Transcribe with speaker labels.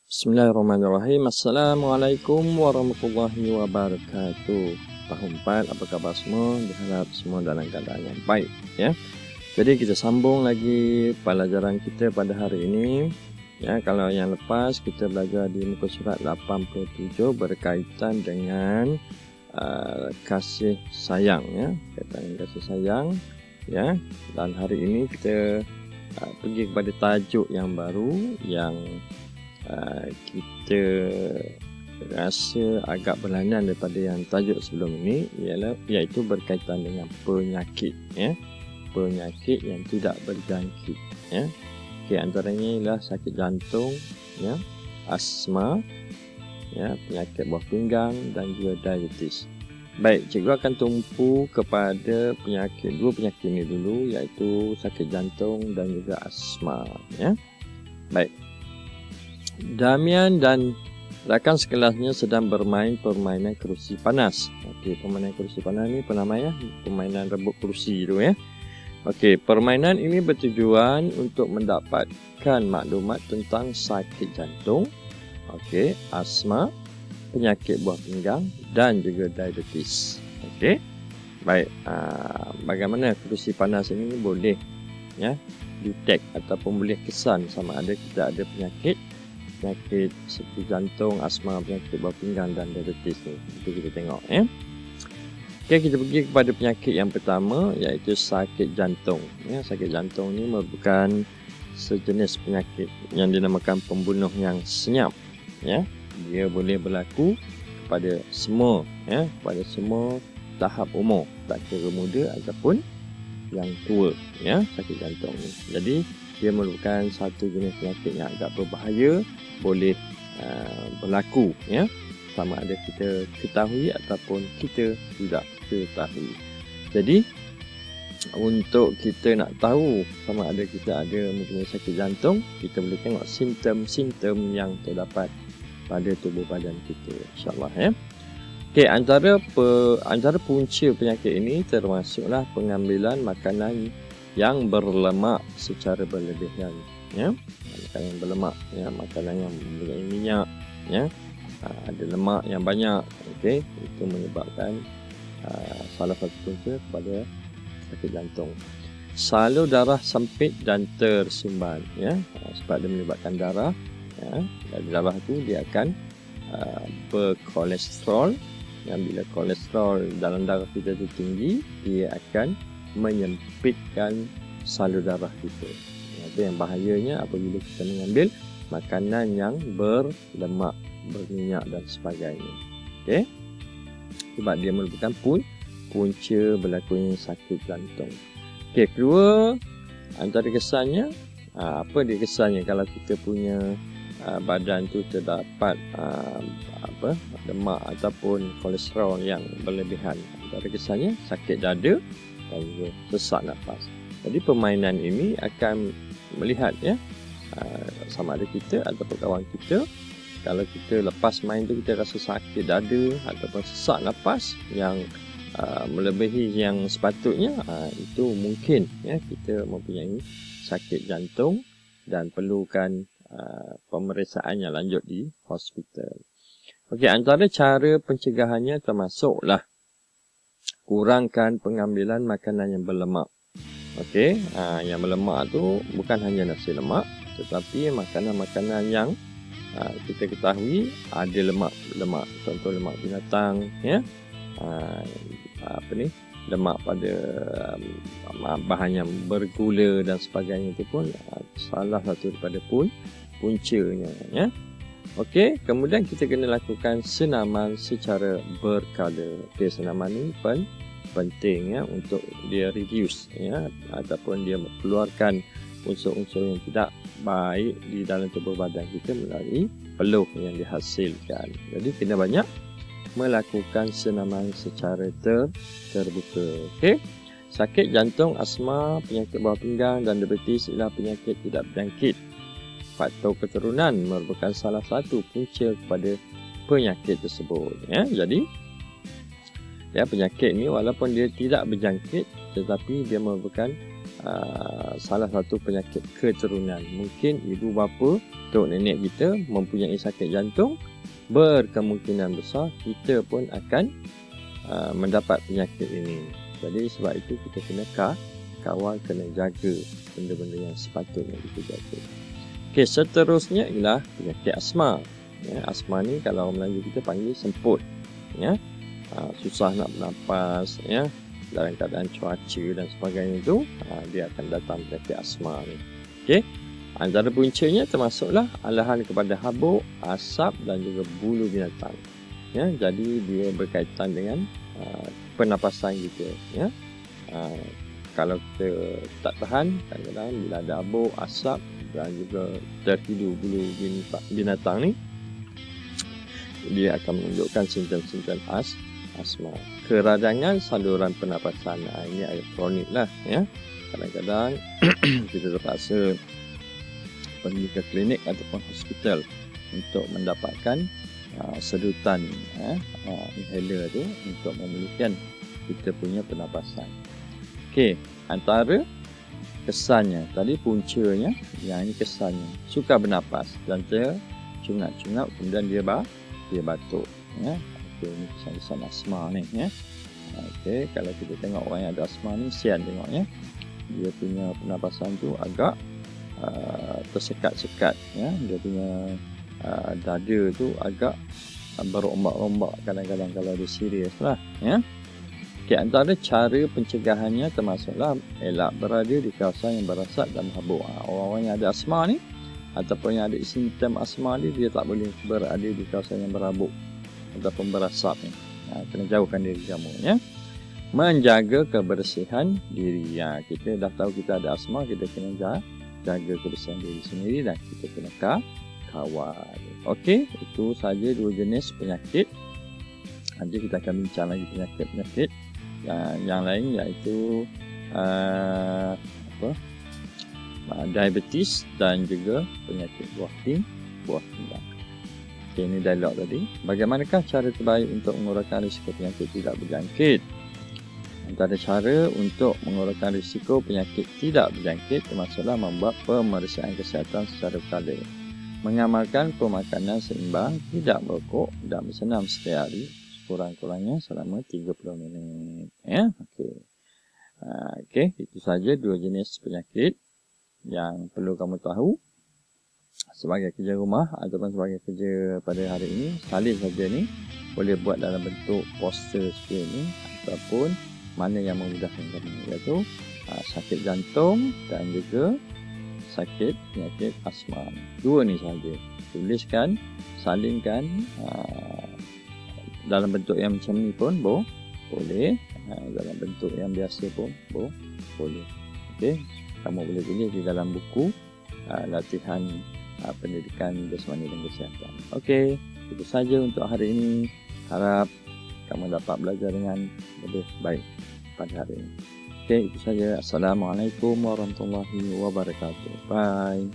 Speaker 1: Bismillahirrahmanirrahim. Assalamualaikum warahmatullahi wabarakatuh. Tahun 4, apa khabar semua? Diharap semua dalam keadaan yang baik, ya. Jadi kita sambung lagi pelajaran kita pada hari ini. Ya, kalau yang lepas kita belajar di muka surat 87 berkaitan dengan kasih sayang, ya. Kaitan dengan kasih sayang, ya. Dan hari ini kita pergi kepada tajuk yang baru yang kita rasa agak berlainan daripada yang tajuk sebelum ini, iaitu berkaitan dengan penyakit, ya. Penyakit yang tidak berjangkit, ya. Okey, antaranya ialah sakit jantung, ya, asma, ya, penyakit buah pinggang dan juga diabetes. Baik, cikgu akan tumpu kepada dua penyakit ini dulu, iaitu sakit jantung dan juga asma, ya. Baik. Damian dan rakan sekelasnya sedang bermain permainan kerusi panas. Okey, permainan kerusi panas ni apa nama, ya? Permainan rebut kerusi tu, ya. Okey, permainan ini bertujuan untuk mendapatkan maklumat tentang sakit jantung, okey, asma, penyakit buah pinggang dan juga diabetes. Okey. Baik, bagaimana kerusi panas ini boleh, ya, detect ataupun boleh kesan sama ada kita ada penyakit seperti jantung, asma, penyakit buah pinggang dan diabetes ni. Itu kita tengok, ya. Okey, kita pergi kepada penyakit yang pertama, iaitu sakit jantung. Ya, sakit jantung ni merupakan sejenis penyakit yang dinamakan pembunuh yang senyap, ya. Dia boleh berlaku kepada semua, ya, pada semua tahap umur, tak kira muda ataupun yang tua, ya, sakit jantung ni. Jadi dia merupakan satu jenis penyakit yang agak berbahaya, boleh berlaku, ya, sama ada kita ketahui ataupun kita tidak ketahui. Jadi untuk kita nak tahu sama ada kita ada mempunyai sakit jantung, kita boleh tengok simptom-simptom yang terdapat pada tubuh badan kita, insya-Allah, ya. Okey, antara punca penyakit ini termasuklah pengambilan makanan yang berlemak secara berlebihan, ya. Makanan yang berlemak, ya, makanan yang mempunyai minyak, ya, ada lemak yang banyak, okey, itu menyebabkan salah satu punca kepada sakit jantung. Salur darah sempit dan tersumbat, ya, sebab dia melibatkan darah, ya. Dari darah tu dia akan berkolesterol, yang bila kolesterol dalam darah kita itu tinggi, dia akan menyempitkan salur darah kita. Itu yang bahayanya apabila kita mengambil makanan yang berlemak, berminyak dan sebagainya. Okey. Sebab dia merupakan punca berlakunya sakit jantung. Okey, kedua, antara kesannya, apa dia kesannya kalau kita punya badan tu terdapat lemak ataupun kolesterol yang berlebihan. Antara kesannya sakit dada dan juga sesak nafas. Jadi permainan ini akan melihat, ya, sama ada kita ataupun kawan kita, kalau kita lepas main tu kita rasa sakit dada ataupun sesak nafas yang melebihi yang sepatutnya, itu mungkin, ya, kita mempunyai sakit jantung dan perlukan pemeriksaan yang lanjut di hospital. Okey, antara cara pencegahannya termasuklah kurangkan pengambilan makanan yang berlemak. Okey, yang berlemak tu bukan hanya nasi lemak, tetapi makanan-makanan yang kita ketahui ada lemak, contoh lemak binatang, ya, lemak pada bahan yang bergula dan sebagainya, itu pun salah satu daripada puncanya, ya. Okey, kemudian kita kena lakukan senaman secara berkala. Okey, senaman ni penting, ya, untuk dia reduce, ya, ataupun dia keluarkan unsur-unsur yang tidak baik di dalam tubuh badan kita melalui peluh yang dihasilkan. Jadi kena banyak melakukan senaman secara terbuka. Okey. Sakit jantung, asma, penyakit buah pinggang dan diabetes ialah penyakit tidak berjangkit. Faktor keturunan merupakan salah satu punca kepada penyakit tersebut, ya. Jadi, ya, penyakit ni walaupun dia tidak berjangkit, tetapi dia merupakan salah satu penyakit keturunan. Mungkin ibu bapa, tok nenek kita mempunyai sakit jantung, berkemungkinan besar kita pun akan mendapat penyakit ini. Jadi sebab itu kita kena kawal, kena jaga benda-benda yang sepatutnya kita jaga. Okey, seterusnya ialah penyakit asma. Ya, asma ni kalau orang Melayu kita panggil semput. Ya, susah nak bernafas. Ya, dalam keadaan cuaca dan sebagainya itu, dia akan datang penyakit asma ni. Okey, antara puncanya termasuklah alahan kepada habuk, asap dan juga bulu binatang. Ya, jadi dia berkaitan dengan pernafasan kita. Ya, kalau kita tak tahan, kadang-kadang bila ada habuk, asap dan juga terhidu bulu binatang ni, dia akan menunjukkan simptom-simptom asma. Keradangan saluran pernafasan, ini agak kronik lah. Ya, kadang-kadang kita terpaksa pergi ke klinik ataupun hospital untuk mendapatkan sedutan inhaler tu untuk memulihkan kita punya pernafasan. Okey, antara kesannya tadi puncanya, yang ini kesannya sukar bernafas dan tercungap-cungap, kemudian dia batuk. Ya, okey, ini kesan-kesan asma ni. Ya, okey, kalau kita tengok orang yang ada asma ni, sian tengoknya, dia punya pernafasan tu agak tersekat-sekat. Ya, dia punya dada tu agak berombak-ombak kadang-kadang kalau dia serius lah. Ya, okay, antara cara pencegahannya termasuklah elak berada di kawasan yang berasap dan habuk. Orang-orang yang ada asma ni ataupun yang ada simptom asma ni, dia tak boleh berada di kawasan yang berhabuk ataupun berasap ni. Kena jauhkan diri kamu. Ya, menjaga kebersihan diri. Kita dah tahu kita ada asma, kita kena jaga kebersihan diri sendiri dan kita kena kawal. Okey, itu saja dua jenis penyakit. Nanti kita akan bincang lagi penyakit-penyakit yang lain, iaitu diabetes dan juga penyakit buah pinggang. Okey, ini dialog tadi. Bagaimanakah cara terbaik untuk mengurangkan risiko penyakit tidak berjangkit? Antara cara untuk mengurangkan risiko penyakit tidak berjangkit termasuklah membuat pemeriksaan kesihatan secara berkala, mengamalkan pemakanan seimbang, tidak merokok dan bersenam setiap hari kurang-kurangnya selama 30 minit. Ya, okey. Okey, itu saja dua jenis penyakit yang perlu kamu tahu sebagai kerja rumah ataupun sebagai kerja pada hari ini. Salin saja ni, boleh buat dalam bentuk poster seperti ini ataupun mana yang memudahkan kamu, iaitu sakit jantung dan juga sakit penyakit asma. Dua ni saja. Tuliskan, salinkan dalam bentuk yang macam ni pun boleh, dalam bentuk yang biasa pun boleh. Okey, kamu boleh tulis di dalam buku latihan pendidikan jasmani dan kesihatan. Okey, itu saja untuk hari ini. Harap kamu dapat belajar dengan lebih baik pada hari ini. Okey, itu saja. Assalamualaikum warahmatullahi wabarakatuh. Bye.